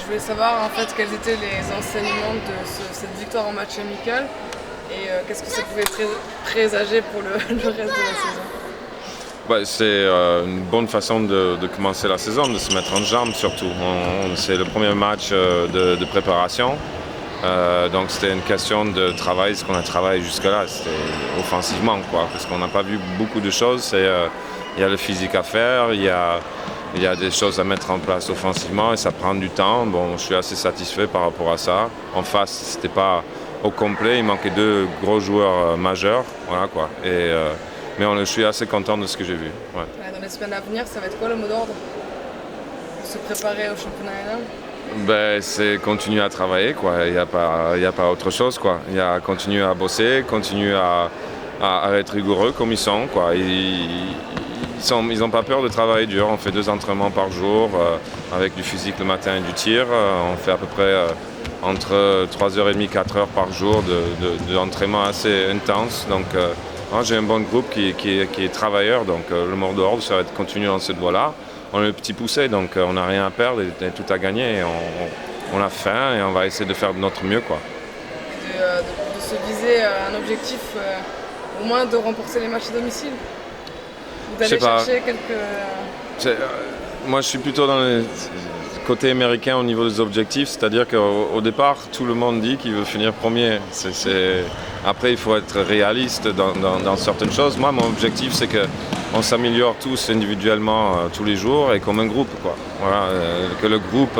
voulais savoir en fait quels étaient les enseignements de cette victoire en match amical et qu'est-ce que ça pouvait présager pour le reste de la saison. Ouais, c'est une bonne façon de commencer la saison, de se mettre en jambes surtout. C'est le premier match de préparation. Donc c'était une question de travail, ce qu'on a travaillé jusque-là, c'était offensivement, quoi, parce qu'on n'a pas vu beaucoup de choses. Il y a le physique à faire, il y a des choses à mettre en place offensivement et ça prend du temps. Bon, je suis assez satisfait par rapport à ça. En face, c'était pas au complet, il manquait 2 gros joueurs majeurs, voilà quoi. Mais je suis assez content de ce que j'ai vu. Ouais. Dans les semaines à venir, ça va être quoi le mot d'ordre pour se préparer au championnat? C'est continuer à travailler, quoi. Il n'y a pas autre chose, quoi. Il y a continuer à bosser, continuer à être rigoureux comme ils sont, quoi. Ils n'ont pas peur de travailler dur. On fait 2 entraînements par jour avec du physique le matin et du tir. On fait à peu près entre 3h30 et 4h par jour d'entraînement assez intense. Donc j'ai un bon groupe qui est travailleur. Donc le mot d'ordre, ça va être de continuer dans cette voie-là. On est le petit poussé, donc on n'a rien à perdre et tout à gagner. Et on a faim et on va essayer de faire de notre mieux, quoi. De se viser un objectif, au moins de remporter les matchs à domicile. Ou d'aller chercher quelques... Moi, je suis plutôt dans le côté américain au niveau des objectifs, c'est-à-dire qu'au départ, tout le monde dit qu'il veut finir premier. Après, il faut être réaliste dans certaines choses. Moi, mon objectif, c'est qu'on s'améliore tous individuellement tous les jours et comme un groupe, quoi. Voilà, que le groupe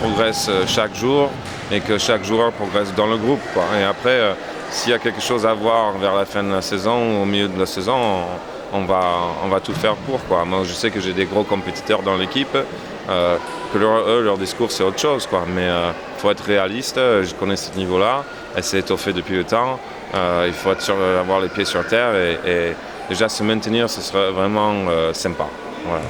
progresse chaque jour et que chaque joueur progresse dans le groupe, quoi. Et après, s'il y a quelque chose à voir vers la fin de la saison ou au milieu de la saison, on va tout faire pour, quoi. Moi, je sais que j'ai des gros compétiteurs dans l'équipe, que leur discours, c'est autre chose, quoi. Mais il faut être réaliste, je connais ce niveau-là, elle s'est étoffée depuis le temps. Il faut avoir les pieds sur terre et déjà se maintenir, ce serait vraiment sympa. Voilà.